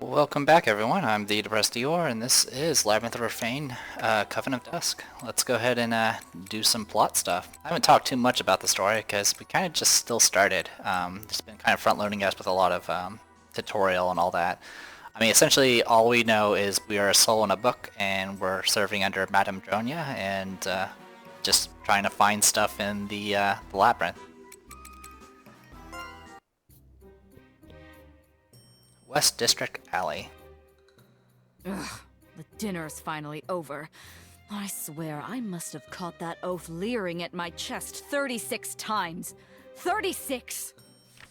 Welcome back, everyone. I'm the Depressed Dior, and this is Labyrinth of Refrain, Coven of Dusk. Let's go ahead and do some plot stuff. I haven't talked too much about the story because we kind of just still started. Just been kind of front-loading us with a lot of tutorial and all that. I mean, essentially, all we know is we are a soul in a book, and we're serving under Madame Dronya, and just trying to find stuff in the labyrinth. West District Alley. Ugh, the dinner's finally over. I swear I must have caught that oaf leering at my chest 36 times. 36!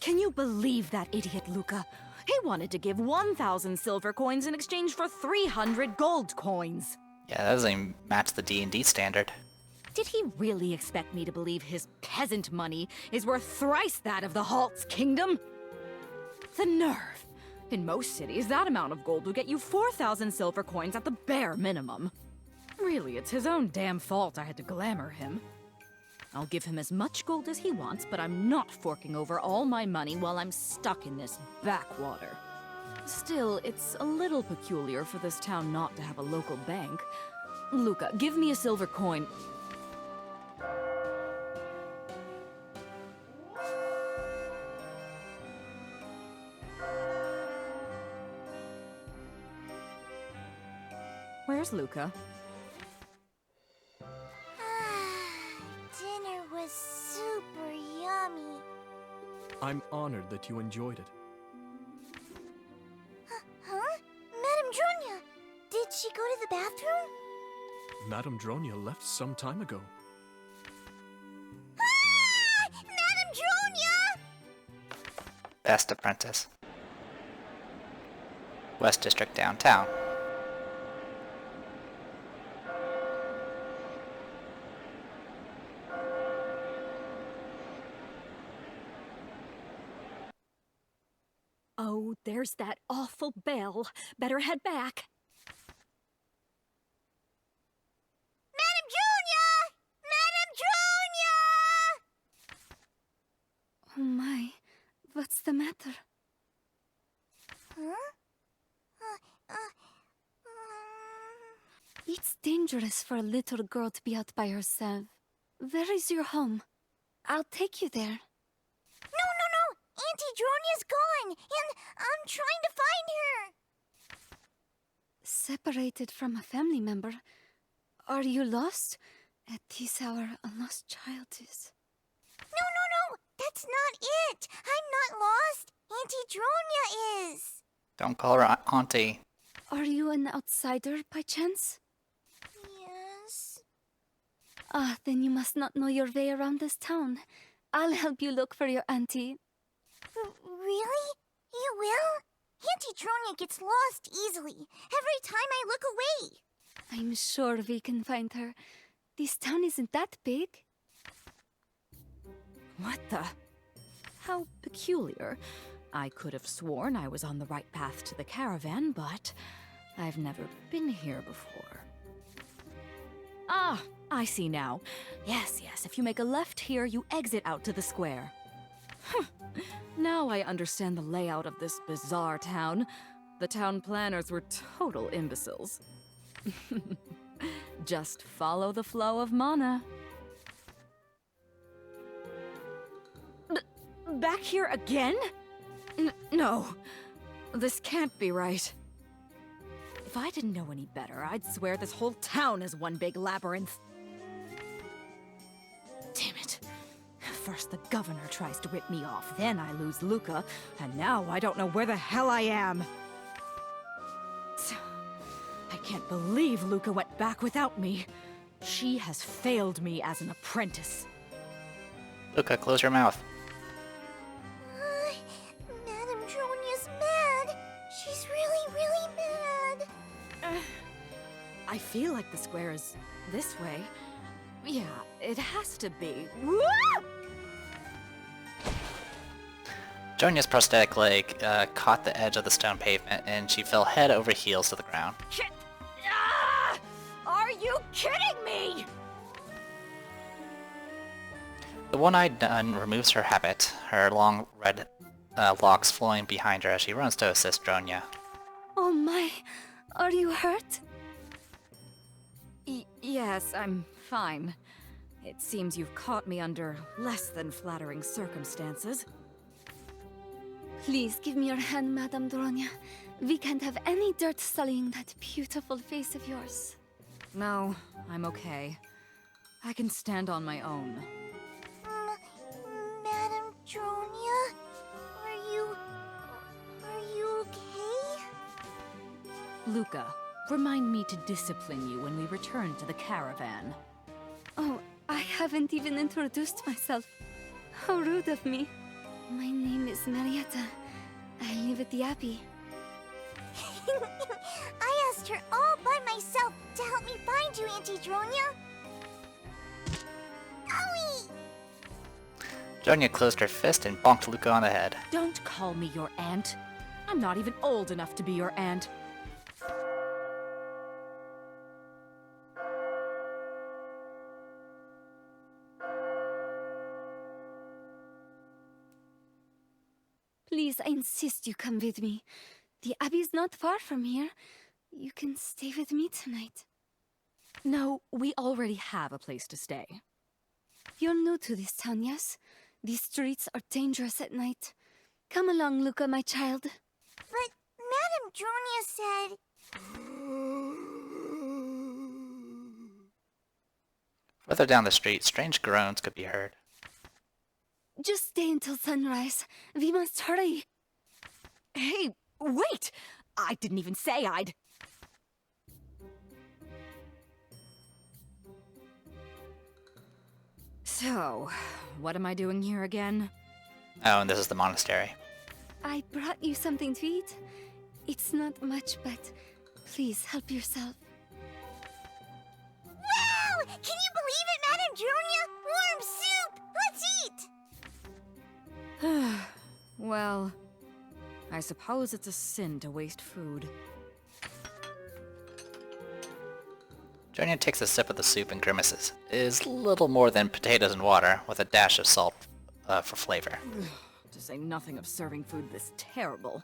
Can you believe that idiot Luca? He wanted to give 1,000 silver coins in exchange for 300 gold coins. Yeah, that doesn't even match the D&D standard. Did he really expect me to believe his peasant money is worth thrice that of the Halt's kingdom? The nerve! In most cities, that amount of gold will get you 4,000 silver coins at the bare minimum. Really, it's his own damn fault I had to glamour him. I'll give him as much gold as he wants, but I'm not forking over all my money while I'm stuck in this backwater. Still, it's a little peculiar for this town not to have a local bank. Luca, give me a silver coin. Where's Luca? Dinner was super yummy. I'm honored that you enjoyed it. Huh? Madame Dronya! Did she go to the bathroom? Madame Dronya left some time ago. Madame Dronya! Best Apprentice. West District downtown. Oh, there's that awful bell. Better head back. Madame Dronya! Madame Dronya! Oh my, what's the matter? Huh? It's dangerous for a little girl to be out by herself. Where is your home? I'll take you there. No! Auntie Dronya's gone, and I'm trying to find her! Separated from a family member. Are you lost? At this hour, a lost child is. No! That's not it! I'm not lost! Auntie Dronya is! Don't call her auntie. Are you an outsider by chance? Yes... Ah, then you must not know your way around this town. I'll help you look for your auntie. Really? You will? Auntie Dronya gets lost easily, every time I look away. I'm sure we can find her. This town isn't that big. What the? How peculiar. I could have sworn I was on the right path to the caravan, but I've never been here before. Ah, I see now. Yes, if you make a left here, you exit out to the square. Now I understand the layout of this bizarre town. The town planners were total imbeciles. Just follow the flow of mana. Back here again? No. This can't be right. If I didn't know any better, I'd swear this whole town is one big labyrinth. Damn it. First the governor tries to rip me off, then I lose Luca, and now I don't know where the hell I am. I can't believe Luca went back without me. She has failed me as an apprentice. Luca, close your mouth. Madame Dronya's mad. She's really mad. I feel like the square is this way. Yeah, it has to be. Woo! Dronya's prosthetic leg caught the edge of the stone pavement, and she fell head over heels to the ground. Are you kidding me? The one-eyed nun removes her habit, her long red locks flowing behind her as she runs to assist Dronya. my, are you hurt? Yes, I'm fine. It seems you've caught me under less than flattering circumstances. Please give me your hand, Madame Dronya. We can't have any dirt sullying that beautiful face of yours. No, I'm okay. I can stand on my own. Madam Dronya? Are you okay? Luca, remind me to discipline you when we return to the caravan. Oh, I haven't even introduced myself. How rude of me. My name is Marietta. I live at the Abbey. I asked her all by myself to help me find you, Auntie Dronya. Owie! Dronya closed her fist and bonked Luca on the head. Don't call me your aunt. I'm not even old enough to be your aunt. Please, I insist you come with me. The Abbey's not far from here. You can stay with me tonight. No, we already have a place to stay. You're new to this town, yes? These streets are dangerous at night. Come along, Luca, my child. But Madam Dronya said... Further down the street, strange groans could be heard. Just stay until sunrise. We must hurry. Hey, wait! I didn't even say I'd... So, what am I doing here again? Oh, and this is the monastery. I brought you something to eat. It's not much, but please help yourself. Wow! Can you believe it, Madam Dronya? Warm soup! Let's eat! Well, I suppose it's a sin to waste food. Dronya takes a sip of the soup and grimaces. It is little more than potatoes and water, with a dash of salt for flavor. To say nothing of serving food this terrible.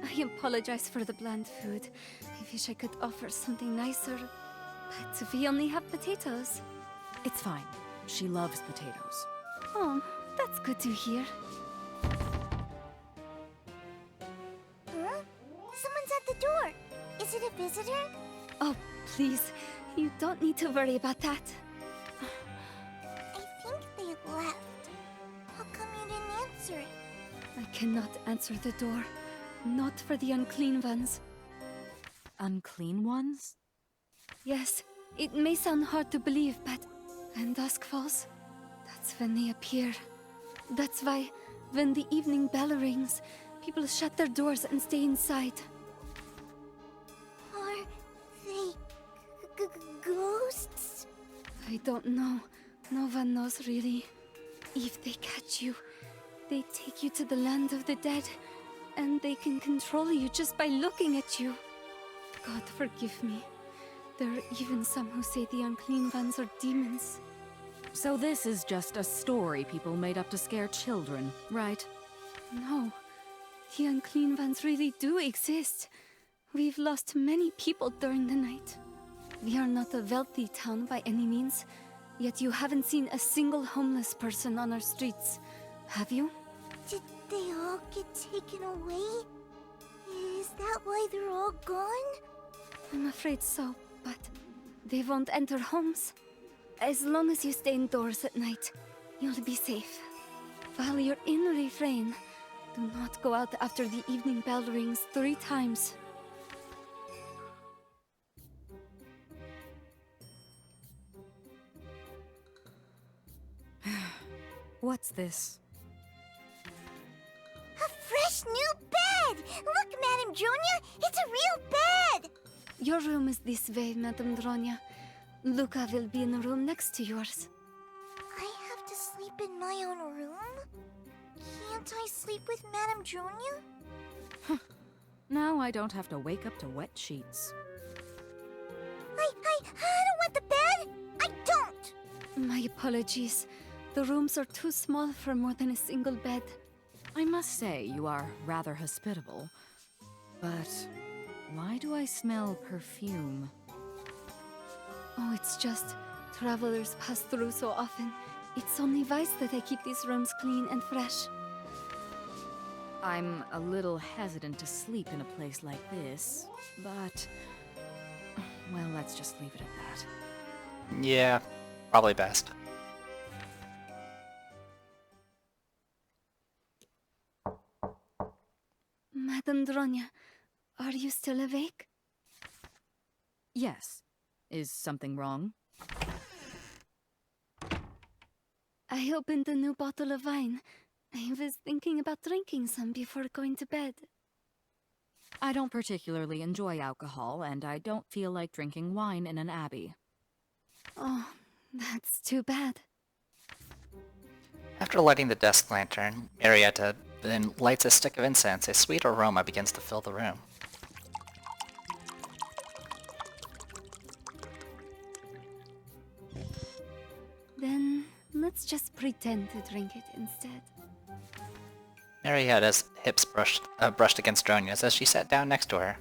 I apologize for the bland food. I wish I could offer something nicer, but we only have potatoes. It's fine. She loves potatoes. Oh, that's good to hear. Huh? Someone's at the door. Is it a visitor? Oh, please, you don't need to worry about that. I think they left. How come you didn't answer? I cannot answer the door. Not for the unclean ones. Unclean ones? Yes, it may sound hard to believe, but when dusk falls, that's when they appear. That's why, when the evening bell rings, people shut their doors and stay inside. Are they ghosts? I don't know. No one knows really. If they catch you, they take you to the land of the dead, and they can control you just by looking at you. God forgive me. There are even some who say the unclean ones are demons. So this is just a story people made up to scare children, right? No, the unclean ones really do exist. We've lost many people during the night. We are not a wealthy town by any means, yet you haven't seen a single homeless person on our streets, have you? Did they all get taken away? Is that why they're all gone? I'm afraid so, but they won't enter homes. As long as you stay indoors at night, you'll be safe. While you're in Refrain, do not go out after the evening bell rings 3 times. What's this? A fresh new bed! Look, Madam Dronya, it's a real bed! Your room is this way, Madame Dronya. Luca will be in the room next to yours. I have to sleep in my own room? Can't I sleep with Madame Dronya? Now I don't have to wake up to wet sheets. I don't want the bed! I don't! My apologies. The rooms are too small for more than a single bed. I must say, you are rather hospitable. But why do I smell perfume? Oh, it's just travelers pass through so often. It's only vice that I keep these rooms clean and fresh. I'm a little hesitant to sleep in a place like this, but... well, let's just leave it at that. Yeah, probably best. Madame Dronya, are you still awake? Yes. Is something wrong? I opened a new bottle of wine. I was thinking about drinking some before going to bed. I don't particularly enjoy alcohol, and I don't feel like drinking wine in an abbey. Oh, that's too bad. After lighting the desk lantern, Marietta then lights a stick of incense. A sweet aroma begins to fill the room. Then let's just pretend to drink it instead. Marietta's hips brushed against Dronya's as she sat down next to her.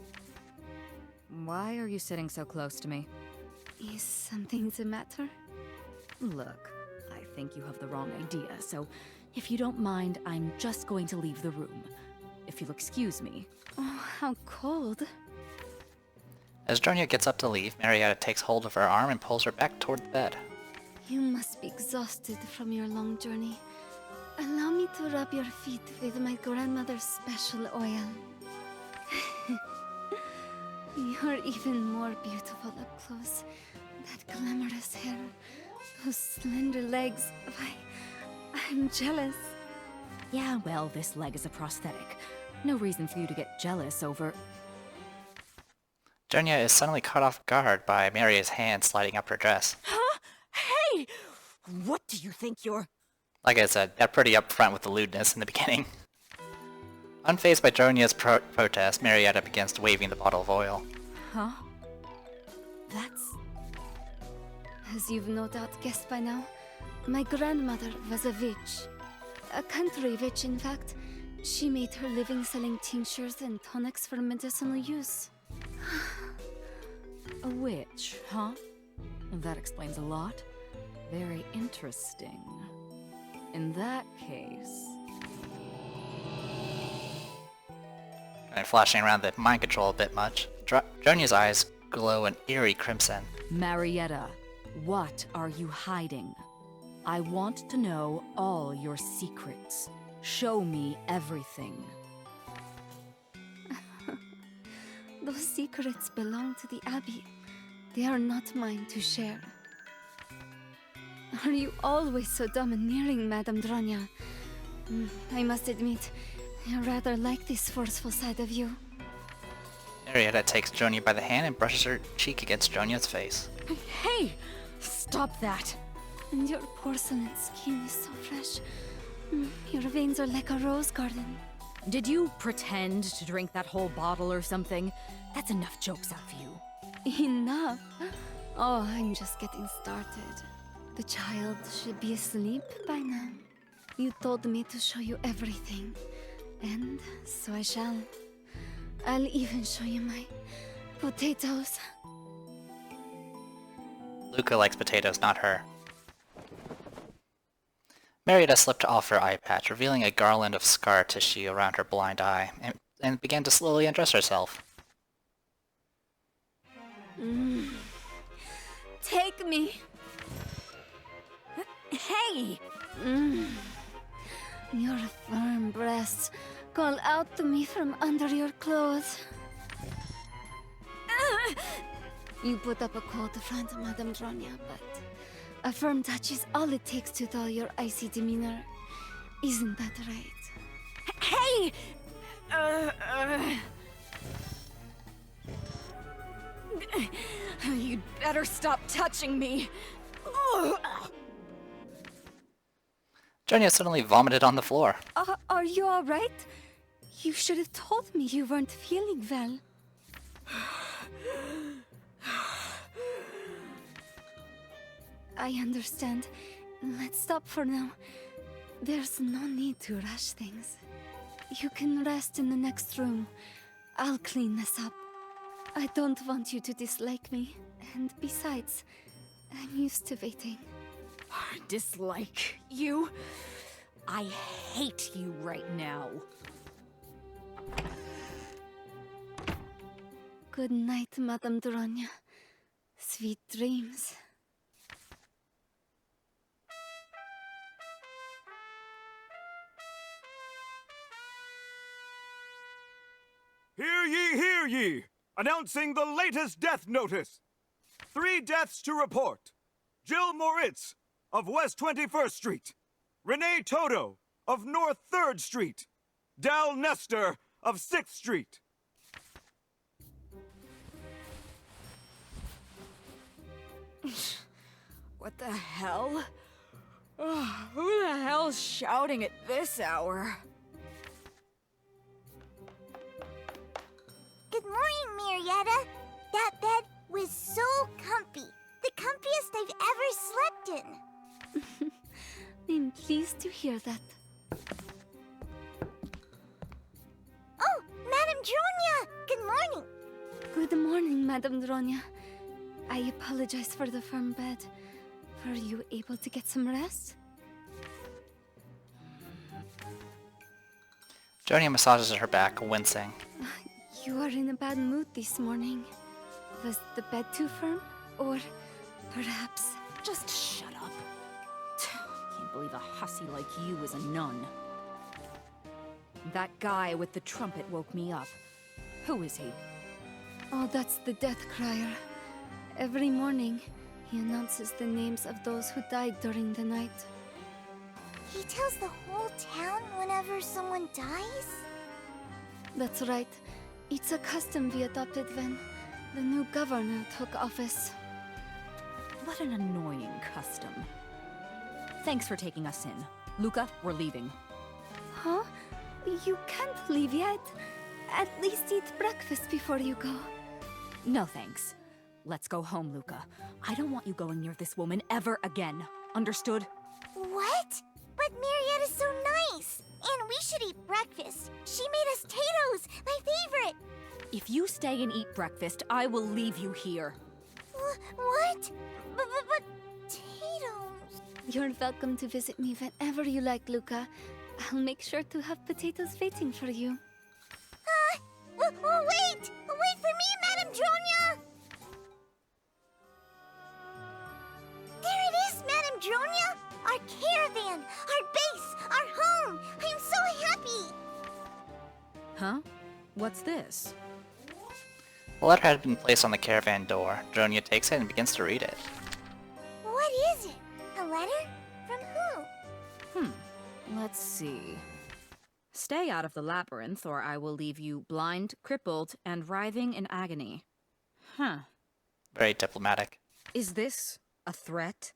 Why are you sitting so close to me? Is something the matter? Look, I think you have the wrong idea, so if you don't mind, I'm just going to leave the room. If you'll excuse me. Oh, how cold. As Dronya gets up to leave, Marietta takes hold of her arm and pulls her back toward the bed. You must be exhausted from your long journey. Allow me to rub your feet with my grandmother's special oil. You're even more beautiful up close. That glamorous hair, those slender legs. Why, I'm jealous. Yeah, well, this leg is a prosthetic. No reason for you to get jealous over... Dronya is suddenly caught off guard by Maria's hand sliding up her dress. Huh? Hey! What do you think you're... Like I said, they're pretty upfront with the lewdness in the beginning. Unfazed by Dronya's protest, Marietta begins waving the bottle of oil. Huh? That's... As you've no doubt guessed by now, my grandmother was a witch. A country witch, in fact. She made her living selling tinctures and tonics for medicinal use. A witch, huh? That explains a lot. Very interesting. In that case... And flashing around the mind control a bit much, Dronya's eyes glow an eerie crimson. Marietta, what are you hiding? I want to know all your secrets. Show me everything. Those secrets belong to the Abbey. They are not mine to share. Are you always so domineering, Madame Dronya? I must admit, I rather like this forceful side of you. Marietta takes Dronya by the hand and brushes her cheek against Dronya's face. Hey! Stop that! And your porcelain skin is so fresh. Your veins are like a rose garden. Did you pretend to drink that whole bottle or something? That's enough jokes out of you. Enough? Oh, I'm just getting started. The child should be asleep by now. You told me to show you everything. And so I shall. I'll even show you my potatoes. Luca likes potatoes, not her. Marietta slipped off her eye patch, revealing a garland of scar tissue around her blind eye, and began to slowly undress herself. Take me! Hey! Your firm breasts call out to me from under your clothes. You put up a cold front, Madame Dronya, but a firm touch is all it takes to dull your icy demeanor. Isn't that right? Hey! You'd better stop touching me. Dronya suddenly vomited on the floor. Are you alright? You should have told me you weren't feeling well. I understand. Let's stop for now. There's no need to rush things. You can rest in the next room. I'll clean this up. I don't want you to dislike me. And besides, I'm used to waiting. Dislike you? I hate you right now. Good night, Madame Dronya. Sweet dreams. Hear ye, hear ye! Announcing the latest death notice! 3 deaths to report. Jill Moritz of West 21st Street. Renee Toto of North 3rd Street. Dal Nestor of 6th Street. What the hell? Who the hell's shouting at this hour? Good morning, Marietta. That bed was so comfy. The comfiest I've ever slept in. I'm pleased to hear that. Oh, Madame Dronya! Good morning. Good morning, Madame Dronya. I apologize for the firm bed. Were you able to get some rest? Dronya massages her back, wincing. You are in a bad mood this morning. Was the bed too firm? Or perhaps... Just shut up. Can't believe a hussy like you is a nun. That guy with the trumpet woke me up. Who is he? Oh, that's the death crier. Every morning, he announces the names of those who died during the night. He tells the whole town whenever someone dies? That's right. It's a custom we adopted when the new governor took office. What an annoying custom. Thanks for taking us in. Luca, we're leaving. Huh? You can't leave yet. At least eat breakfast before you go. No thanks. Let's go home, Luca. I don't want you going near this woman ever again. Understood? What? But Marietta's so nice. And we should eat breakfast. She made us Tato's, my favorite. If you stay and eat breakfast, I will leave you here. What? But Tato's. You're welcome to visit me whenever you like, Luca. I'll make sure to have potatoes waiting for you. Wait! Wait for me, Madame Dronya! There it is, Madame Dronya! Our caravan! Our base! Our home! I'm so happy! Huh? What's this? The letter had been placed on the caravan door. Dronya takes it and begins to read it. What is it? A letter? From who? Let's see. Stay out of the labyrinth, or I will leave you blind, crippled, and writhing in agony. Huh. Very diplomatic. Is this a threat?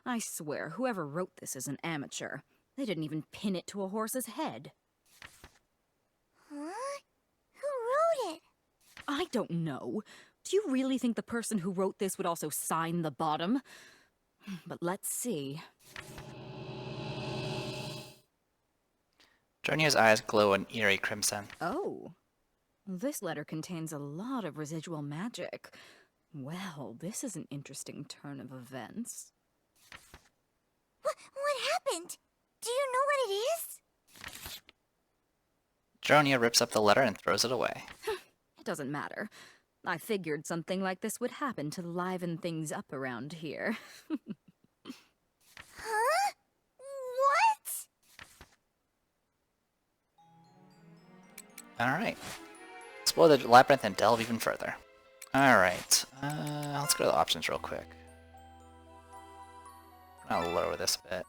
I swear, whoever wrote this is an amateur. They didn't even pin it to a horse's head. Huh? Who wrote it? I don't know. Do you really think the person who wrote this would also sign the bottom? But let's see. Dronya's eyes glow an eerie crimson. Oh. This letter contains a lot of residual magic. Well, this is an interesting turn of events. What happened? Do you know what it is? Dronya rips up the letter and throws it away. It doesn't matter. I figured something like this would happen to liven things up around here. Huh? What? Alright. Explore the labyrinth and delve even further. Alright. Let's go to the options real quick. I'll lower this a bit.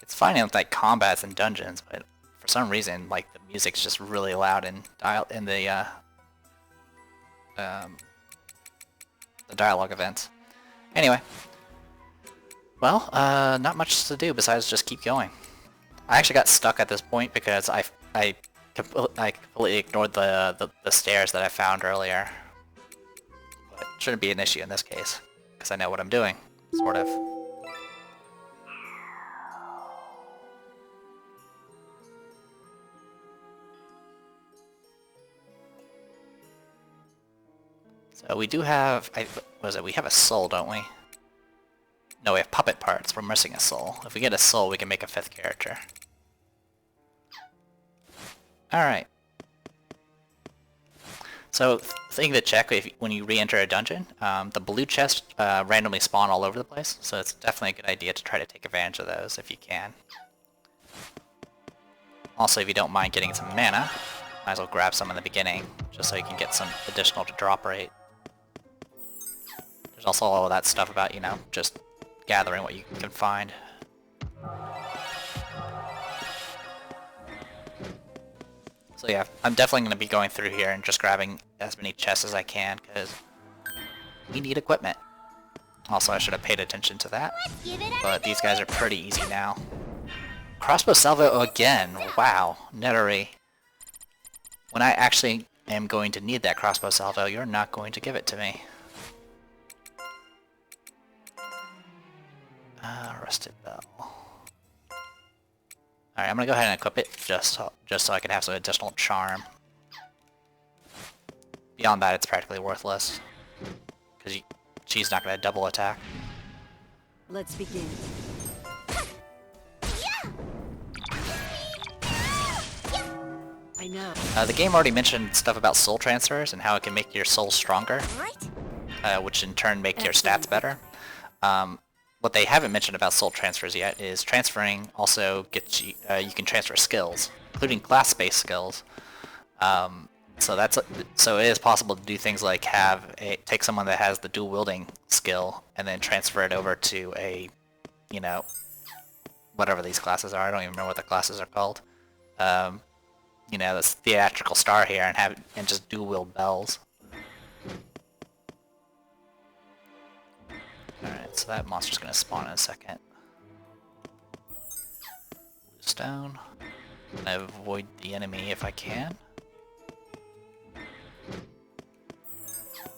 It's fine in like combats and dungeons, but for some reason, like the music's just really loud in the dialogue event. Anyway, well, not much to do besides just keep going. I actually got stuck at this point because I completely ignored the stairs that I found earlier. But it shouldn't be an issue in this case, because I know what I'm doing, sort of. So we do have, what is it? We have a soul, don't we? No, we have puppet parts. We're missing a soul. If we get a soul, we can make a 5th character. Alright. So, thing to check when you re-enter a dungeon, the blue chests randomly spawn all over the place, so it's definitely a good idea to try to take advantage of those if you can. Also, if you don't mind getting some mana, might as well grab some in the beginning, just so you can get some additional drop rate. There's also all of that stuff about, you know, just gathering what you can find. So yeah, I'm definitely going to be going through here and just grabbing as many chests as I can, because we need equipment. Also, I should have paid attention to that, but these guys are pretty easy now. Crossbow salvo again! Wow, Nettery. When I actually am going to need that crossbow salvo, you're not going to give it to me. Rusted bell. Alright, I'm gonna go ahead and equip it just so I can have some additional charm. Beyond that, it's practically worthless, because she's not gonna double attack. Let's begin. I know. The game already mentioned stuff about soul transfers and how it can make your soul stronger, which in turn make your stats better. What they haven't mentioned about soul transfers yet is transferring also gets you, you can transfer skills, including class-based skills. So it is possible to do things like take someone that has the dual wielding skill and then transfer it over to a, you know, whatever these classes are. I don't even remember what the classes are called. You know, this theatrical star here and just dual wield bells. Alright, so that monster's gonna spawn in a second. Blue stone. Gonna avoid the enemy if I can.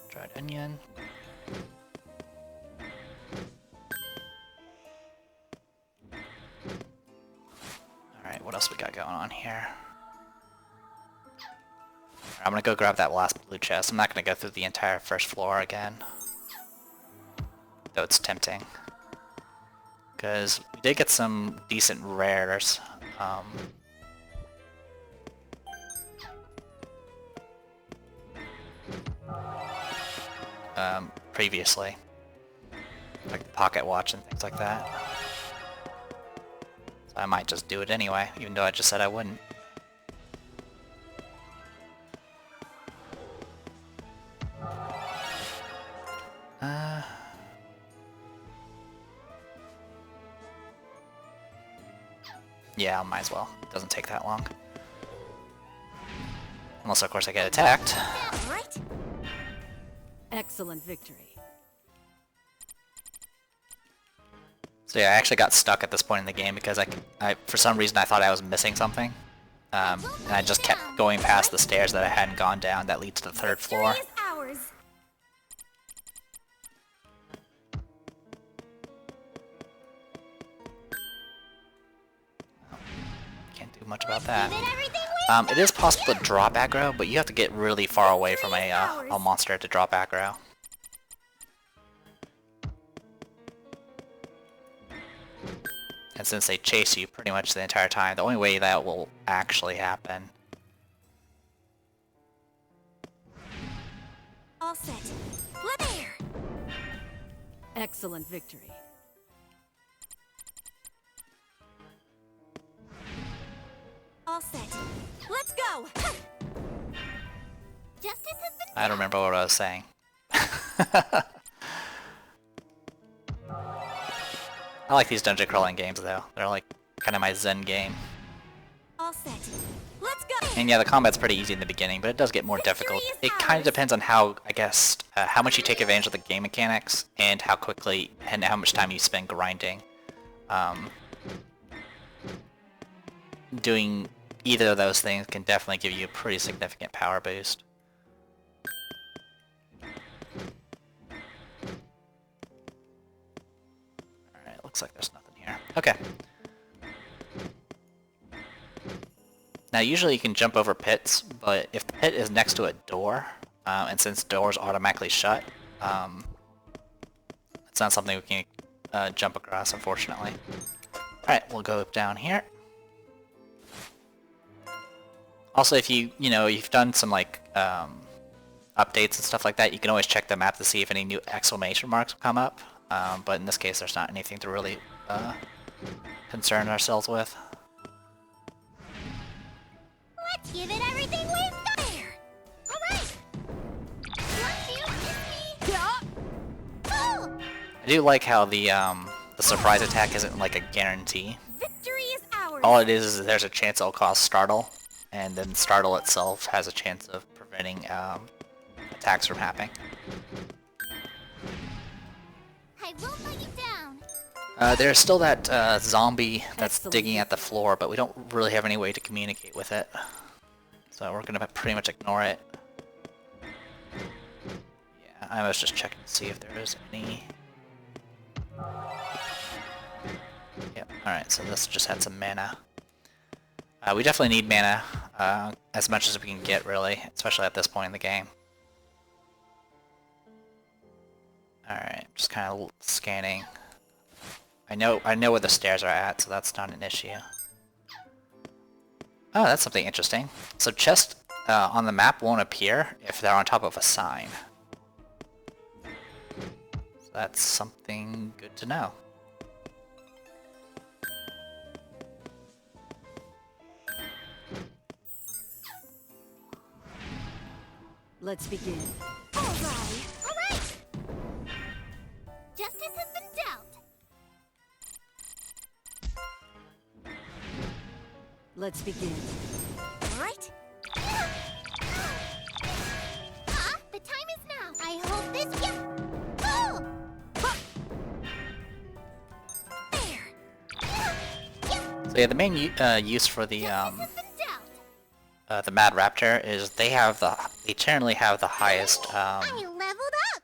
Dried onion. Alright, what else we got going on here? I'm gonna go grab that last blue chest. I'm not gonna go through the entire first floor again, though it's tempting, because we did get some decent rares. Previously, like the pocket watch and things like that. So I might just do it anyway, even though I just said I wouldn't. Yeah, I might as well. It doesn't take that long. Unless, of course, I get attacked. Excellent victory. So yeah, I actually got stuck at this point in the game because I for some reason I thought I was missing something. And I just kept going past the stairs that I hadn't gone down that lead to the 3rd floor. Much about that. It is possible to drop aggro, but you have to get really far away from a monster to drop aggro. And since they chase you pretty much the entire time, the only way that will actually happen. All set. There. Excellent victory. All set. Let's go! Justice has been... I don't remember what I was saying. I like these dungeon crawling games though. They're like kind of my zen game. All set. Let's go! And yeah, the combat's pretty easy in the beginning, but it does get more difficult. It kind of depends on how, I guess, how much you take advantage of the game mechanics and how quickly and how much time you spend grinding. Doing either of those things can definitely give you a pretty significant power boost. Alright, looks like there's nothing here. Okay. Now usually you can jump over pits, but if the pit is next to a door, and since doors automatically shut, it's not something we can jump across, unfortunately. Alright, we'll go down here. Also, if you've done some like updates and stuff like that, you can always check the map to see if any new exclamation marks come up. But in this case, there's not anything to really concern ourselves with. Let's give it everything we've got here. All right. Once you hit me, oh, I do like how the surprise attack isn't like a guarantee. victory is ours. All it is there's a chance it'll cause startle, and then startle itself has a chance of preventing attacks from happening. I won't let you down. There's still that zombie that's Excellent. digging at the floor, but we don't really have any way to communicate with it. So we're gonna pretty much ignore it. Yeah, I was just checking to see if there is any... Yep, alright, so this just had some mana. We definitely need mana, as much as we can get, really, especially at this point in the game. Alright, just kind of scanning. I know where the stairs are at, so that's not an issue. Oh, that's something interesting. So chests on the map won't appear if they're on top of a sign. So that's something good to know. Let's begin. All right. Justice has been dealt. Let's begin. All right. The time is now. I hope this. Yeah. Oh. There. Yeah. So yeah, the main use for the Justice has been dealt. the Mad Raptor is they generally have the highest I leveled up.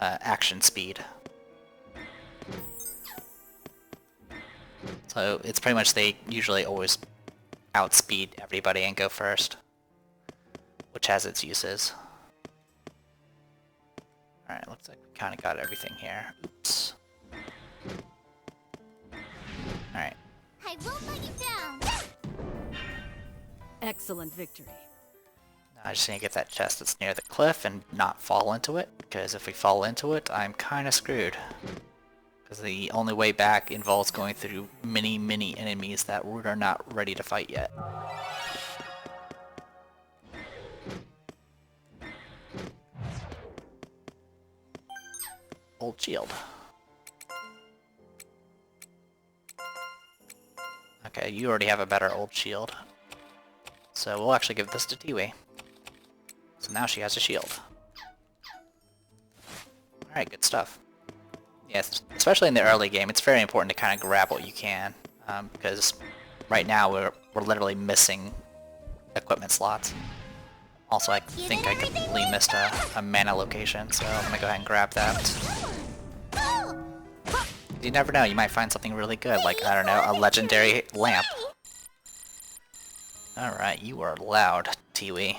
action speed. So it's pretty much they usually always outspeed everybody and go first, which has its uses. Alright, looks like we kind of got everything here. Oops. Alright. I won't let you down. Excellent victory. Now I just need to get that chest that's near the cliff and not fall into it, because if we fall into it, I'm kind of screwed. Because the only way back involves going through many, many enemies that we are not ready to fight yet. Old shield. Okay, you already have a better old shield. So we'll actually give this to Tiwi. So now she has a shield. Alright, good stuff. Yes, especially in the early game, it's very important to kind of grab what you can, because right now we're literally missing equipment slots. Also, I think I completely missed a mana location, so I'm gonna go ahead and grab that. You never know, you might find something really good, like, I don't know, a legendary lamp. Alright, you are loud, Tiwi.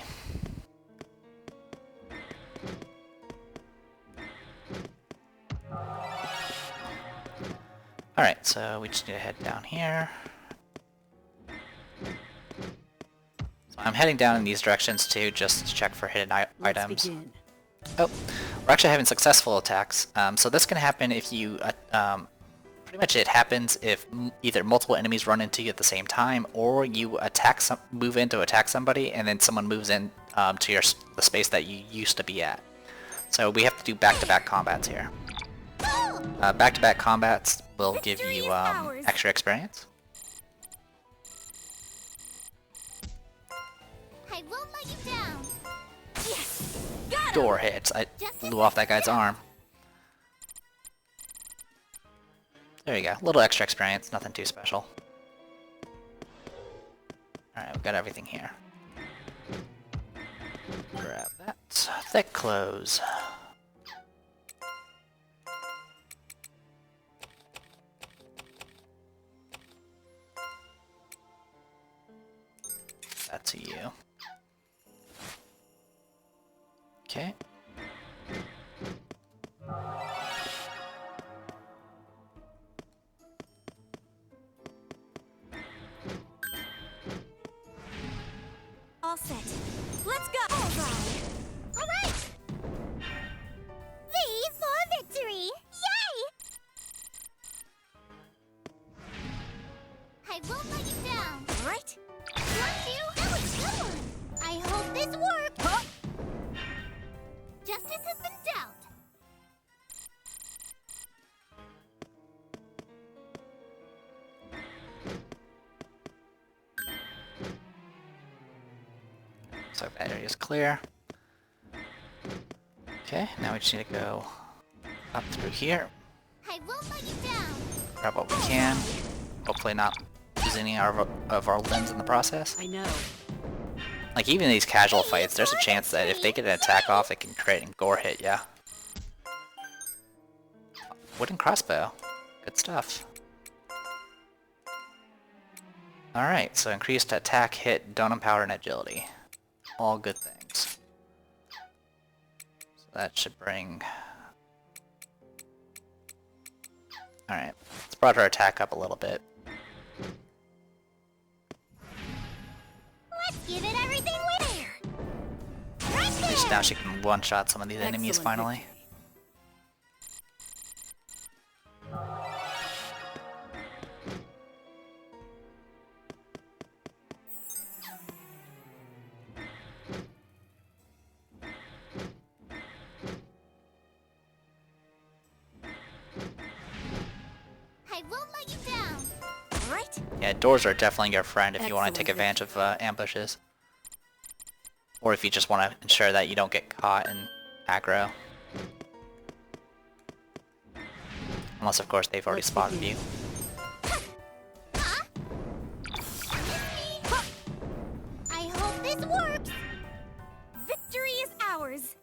Alright, so we just need to head down here. So I'm heading down in these directions too, just to check for hidden Let's items. begin. Oh, we're actually having successful attacks. So this can happen if you, pretty much it happens if either multiple enemies run into you at the same time, or you move in to attack somebody, and then someone moves in to the space that you used to be at. So we have to do back-to-back combats here. Back-to-back combats will give you extra experience. I won't let you down. Yes. Door hits. I blew off that guy's arm. There you go. A little extra experience, nothing too special. Alright, we've got everything here. Grab that. Thick clothes. That to you. Okay. All set. Let's go! Alright! Alright! V for victory! Yay! I won't let you down, right? Got you? That was a good one! I hope this works! Huh? Justice has been dealt! So that area's clear. Okay, now we just need to go up through here. I won't let you down! Grab what we can. Hopefully not lose any of our limbs in the process. I know. Like, even these casual fights, there's a chance that if they get an attack off, it can create a gore hit, yeah. Wooden crossbow. Good stuff. Alright, so increased attack, hit, donum power, and agility. All good things. So that should bring... Alright, let's brought her attack up a little bit. Let's give it everything we dare! Right At least there! now she can one-shot some of these enemies Excellent finally. victory. I won't let you down! Right? Yeah, doors are definitely your friend if you want to take Excellent advantage of ambushes. Or if you just want to ensure that you don't get caught in aggro. Unless, of course, they've already Let's spotted begin. you. Huh? I hope this works! Victory is ours!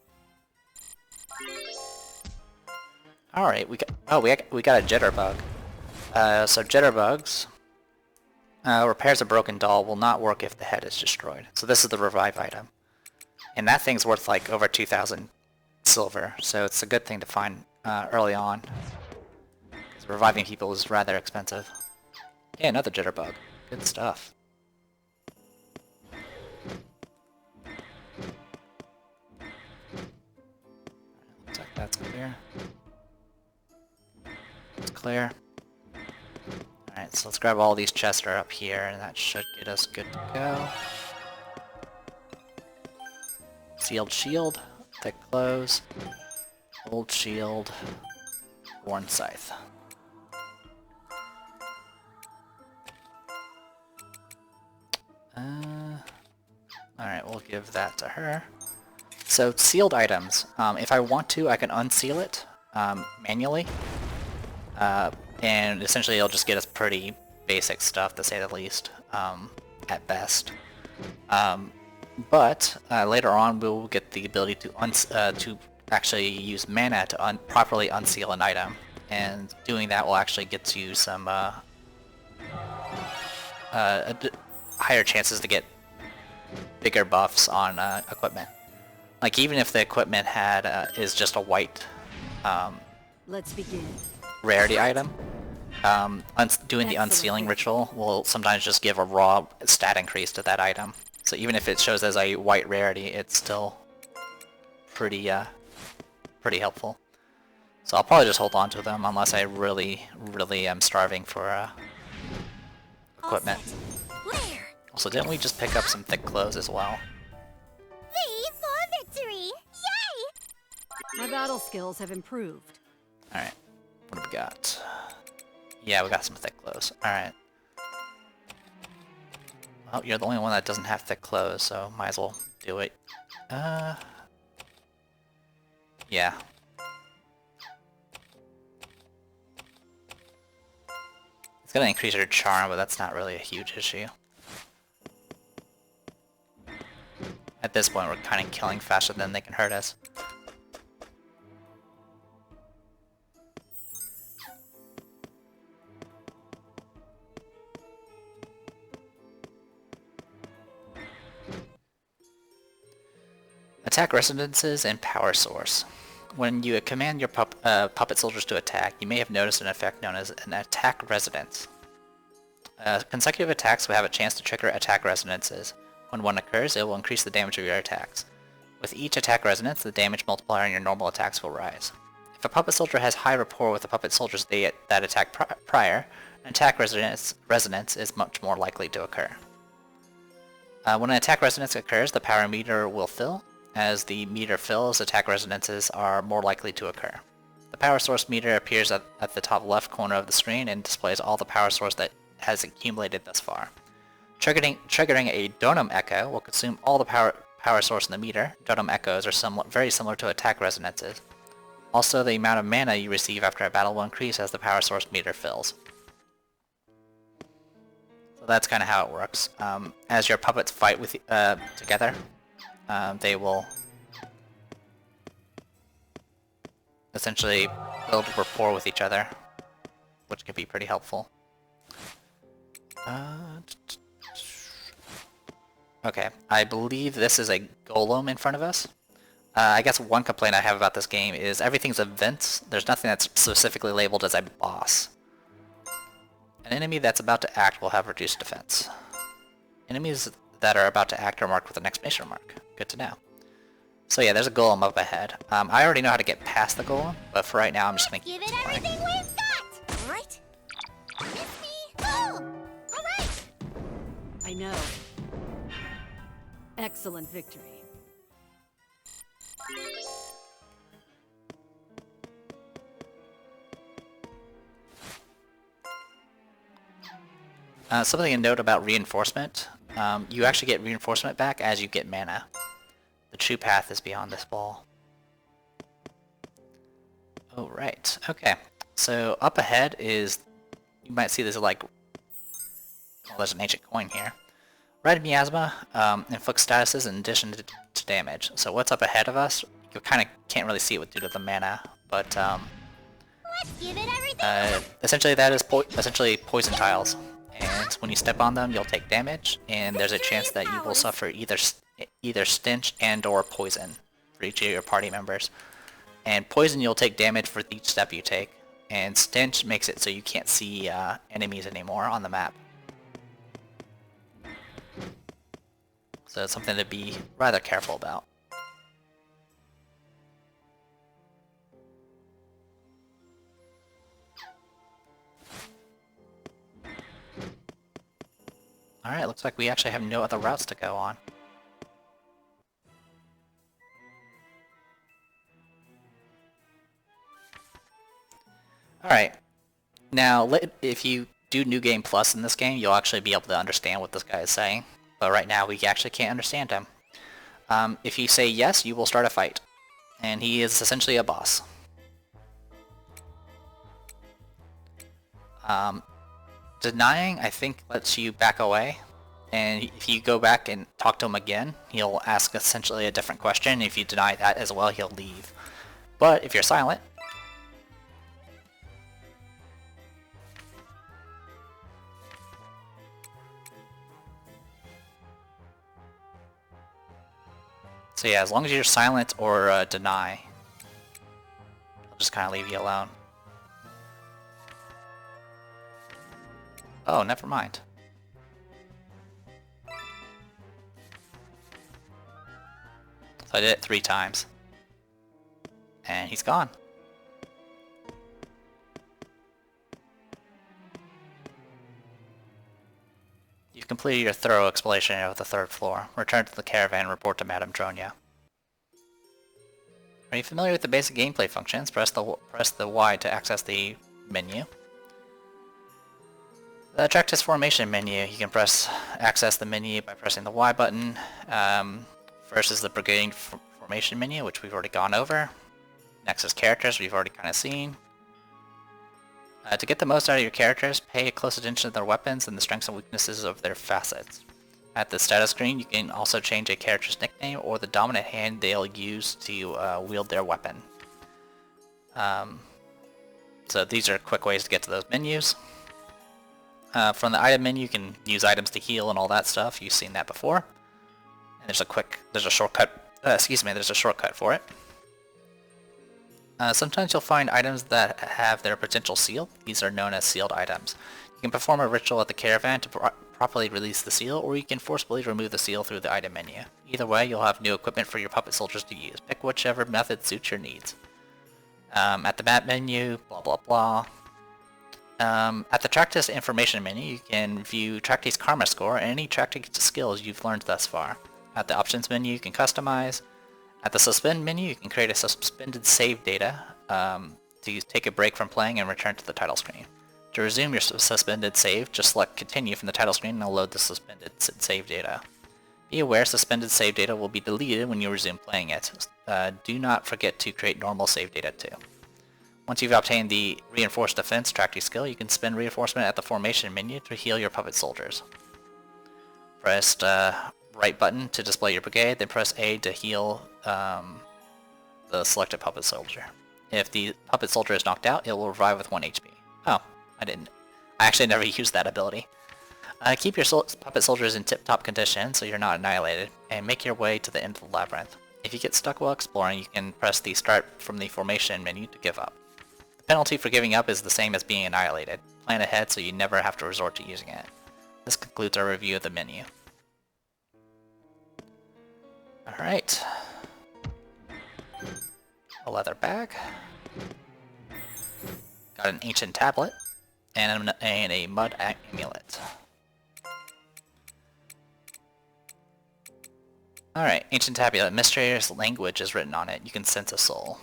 Alright, we got a jitterbug. So jitterbugs, repairs a broken doll will not work if the head is destroyed. So this is the revive item. And that thing's worth like over 2,000 silver, so it's a good thing to find early on. 'Cause reviving people is rather expensive. Yeah, another jitterbug. Good stuff. Looks like that's clear. It's clear. Alright, so let's grab all these chests that are up here, and that should get us good to go. Sealed shield, thick clothes, old shield, worn scythe. Alright, we'll give that to her. So, sealed items. If I want to, I can unseal it manually. And essentially it'll just get us pretty basic stuff, to say the least, at best. But later on we'll get the ability to actually use mana to properly unseal an item. And doing that will actually get you some higher chances to get bigger buffs on equipment. Like, even if the equipment is just a white Let's begin. rarity item, doing the Excellent unsealing victory. ritual will sometimes just give a raw stat increase to that item. So even if it shows as a white rarity, it's still pretty helpful. So I'll probably just hold on to them unless I really am starving for equipment. All set. Where? Also, didn't we just pick up some thick clothes as well? V for victory! Yay! My battle skills have improved. Alright, what do we got? Yeah, we got some thick clothes. Alright. Well, you're the only one that doesn't have thick clothes, so might as well do it. Yeah. It's gonna increase your charm, but that's not really a huge issue. At this point, we're kind of killing faster than they can hurt us. Attack residences and power source. When you command your puppet soldiers to attack, you may have noticed an effect known as an attack resonance. Consecutive attacks will have a chance to trigger attack resonances. When one occurs, it will increase the damage of your attacks. With each attack resonance, the damage multiplier in your normal attacks will rise. If a puppet soldier has high rapport with the puppet soldiers that attack prior, an attack resonance is much more likely to occur. When an attack resonance occurs, the power meter will fill. As the meter fills, attack resonances are more likely to occur. The power source meter appears at the top left corner of the screen and displays all the power source that has accumulated thus far. Triggering a dotem echo will consume all the power source in the meter. Dotem echoes are very similar to attack resonances. Also, the amount of mana you receive after a battle will increase as the power source meter fills. So that's kind of how it works. As your puppets fight with together, they will essentially build rapport with each other, which can be pretty helpful. Okay, I believe this is a golem in front of us. I guess one complaint I have about this game is everything's events. There's nothing that's specifically labeled as a boss. An enemy that's about to act will have reduced defense. Enemies that are about to act are marked with an exclamation mark. Good to know. So yeah, there's a golem up ahead. I already know how to get past the golem, but for right now I'm just gonna Give it everything we've got! Alright? Miss me? Oh! Alright! I know. Excellent victory. Something to note about reinforcement. You actually get reinforcement back as you get mana. The true path is beyond this ball. Oh, right. Okay. So up ahead is, you might see there's like, well, there's an ancient coin here. Red Miasma inflicts statuses in addition to damage. So what's up ahead of us, you kind of can't really see it due to the mana, but Let's give it everything! essentially that is essentially poison tiles. And when you step on them, you'll take damage, and there's a chance that you will suffer either stench and or poison for each of your party members. And poison, you'll take damage for each step you take, and stench makes it so you can't see enemies anymore on the map. So it's something to be rather careful about. Alright, looks like we actually have no other routes to go on. Alright, now if you do New Game Plus in this game, you'll actually be able to understand what this guy is saying. But right now, we actually can't understand him. If you say yes, you will start a fight. And he is essentially a boss. Denying, I think, lets you back away. And if you go back and talk to him again, he'll ask essentially a different question. If you deny that as well, he'll leave. But if you're silent, so yeah, as long as you're silent or deny, he'll just kind of leave you alone. Oh, never mind. So I did it 3 times. And he's gone. You've completed your thorough exploration of the 3rd floor. Return to the caravan and report to Madame Dronya. Are you familiar with the basic gameplay functions? Press the Y to access the menu. The Attractus Formation menu, you can access the menu by pressing the Y button. First is the Brigade Formation menu, which we've already gone over. Next is Characters, we've already kind of seen. To get the most out of your characters, pay close attention to their weapons and the strengths and weaknesses of their facets. At the status screen, you can also change a character's nickname or the dominant hand they'll use to wield their weapon. So these are quick ways to get to those menus. From the item menu, you can use items to heal and all that stuff. You've seen that before. And there's a shortcut excuse me, there's a shortcut for it. Sometimes you'll find items that have their potential sealed. These are known as sealed items. You can perform a ritual at the caravan to properly release the seal, or you can forcibly remove the seal through the item menu. Either way, you'll have new equipment for your puppet soldiers to use. Pick whichever method suits your needs. At the map menu, blah blah blah. At the Tractus information menu, you can view Tractus karma score and any Tractus skills you've learned thus far. At the options menu, you can customize. At the suspend menu, you can create a suspended save data to take a break from playing and return to the title screen. To resume your suspended save, just select continue from the title screen and it'll load the suspended save data. Be aware suspended save data will be deleted when you resume playing it. Do not forget to create normal save data too. Once you've obtained the Reinforced Defense Tractus skill, you can spend reinforcement at the formation menu to heal your puppet soldiers. Press right button to display your brigade, then press A to heal the selected puppet soldier. If the puppet soldier is knocked out, it will revive with 1 HP. Oh, I actually never used that ability. Keep your puppet soldiers in tip-top condition so you're not annihilated, and make your way to the end of the labyrinth. If you get stuck while exploring, you can press the start from the formation menu to give up. The penalty for giving up is the same as being annihilated. Plan ahead so you never have to resort to using it. This concludes our review of the menu. Alright. A leather bag. Got an ancient tablet. And a mud amulet. Alright, ancient tablet. Mysterious language is written on it. You can sense a soul.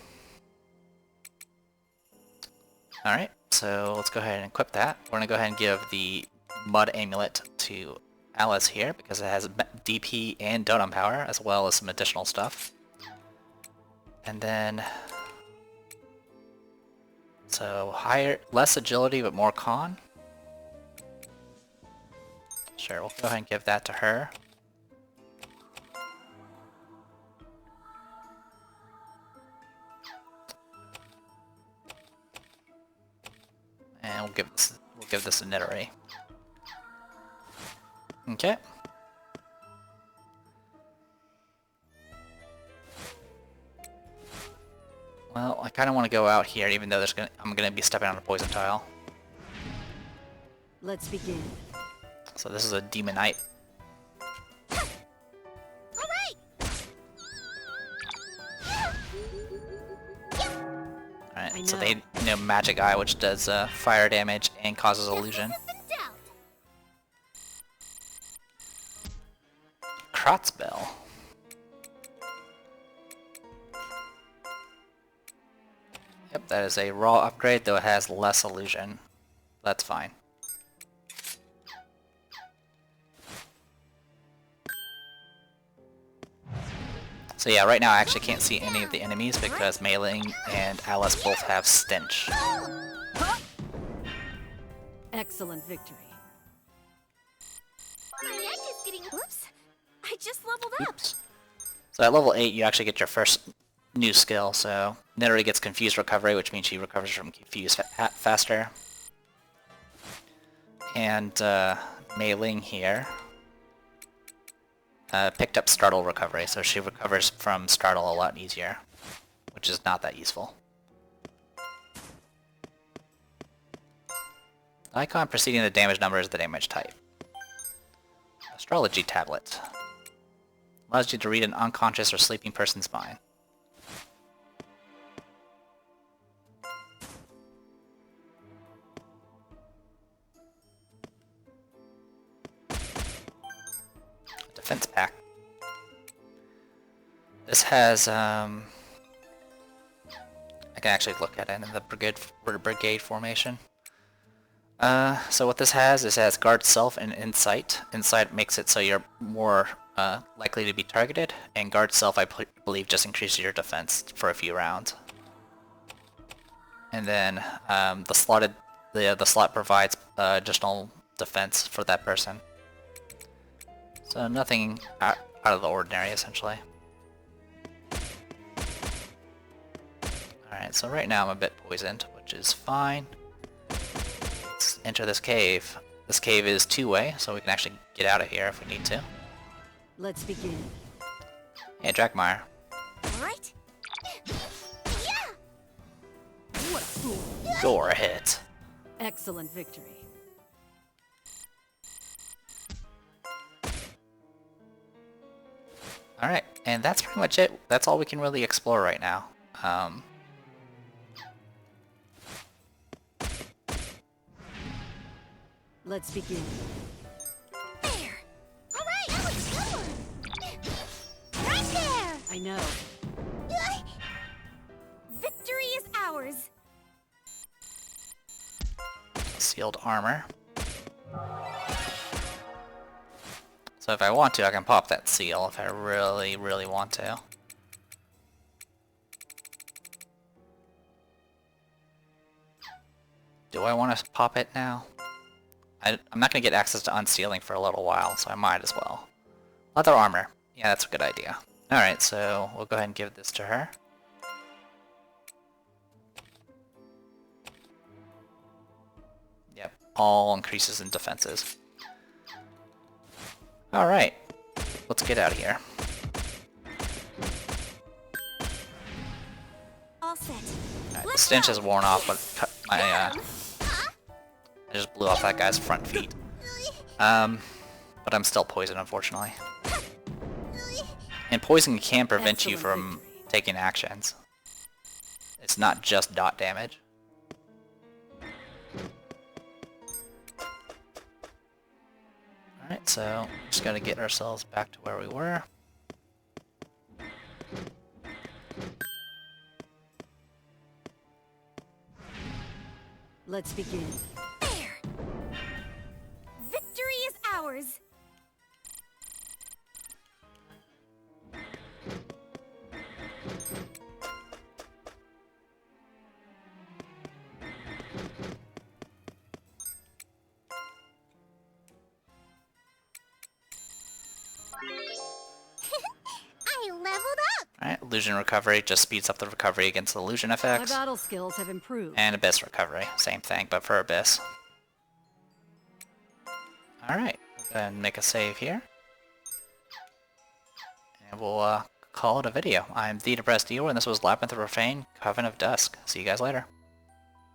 Alright, so let's go ahead and equip that. We're going to go ahead and give the mud amulet to Alice here because it has DP and dotem power as well as some additional stuff. And then so less agility but more con. Sure, we'll go ahead and give that to her. And we'll give this a Nittery. Okay. Well, I kind of want to go out here, even though I'm gonna be stepping on a poison tile. Let's begin. So this is a Demonite. Alright, so they know Magic Eye, which does fire damage and causes illusion. Krotzbell. Yep, that is a raw upgrade, though it has less illusion. That's fine. So yeah, right now I actually can't see any of the enemies because Mei-Ling and Alice both have Stench. Excellent victory. Oops. I just leveled up. Oops. So at level 8 you actually get your first new skill, so Nittery gets Confused Recovery, which means she recovers from Confused faster. And Mei-Ling here picked up Startle Recovery, so she recovers from Startle a lot easier, which is not that useful. The icon preceding the damage number is the damage type. Astrology Tablet. Allows you to read an unconscious or sleeping person's mind. Defense pack. This has, I can actually look at it in the brigade formation. So what this has is it has Guard Self and Insight. Insight makes it so you're more likely to be targeted, and Guard Self, I believe, just increases your defense for a few rounds. And then the slot provides additional defense for that person. So nothing out of the ordinary, essentially. Alright, so right now I'm a bit poisoned, which is fine. Let's enter this cave. This cave is two-way, so we can actually get out of here if we need to. Let's begin. Hey, Dragmire. Right? Yeah! What a fool. Gore hit. Excellent victory. Alright, and that's pretty much it. That's all we can really explore right now. Let's begin. There! Alright, that looks good! Right there! I know. Victory is ours! Sealed armor. So if I want to, I can pop that seal if I really, really want to. Do I want to pop it now? I'm not going to get access to unsealing for a little while, so I might as well. Leather armor. Yeah, that's a good idea. Alright, so we'll go ahead and give this to her. Yep, all increases in defenses. Alright, let's get out of here. All set. Alright, the stench has worn off, but I just blew off that guy's front feet. But I'm still poisoned, unfortunately. And poison can prevent you from taking actions. It's not just dot damage. Alright, so just gotta get ourselves back to where we were. Let's begin. There! Victory is ours! I leveled up! Alright, illusion recovery just speeds up the recovery against illusion My effects. battle skills have improved. And abyss recovery, same thing, but for abyss. Alright, then make a save here. And we'll call it a video. I'm the Depressed Eeyore, and this was Labyrinth of Refrain, Coven of Dusk. See you guys later.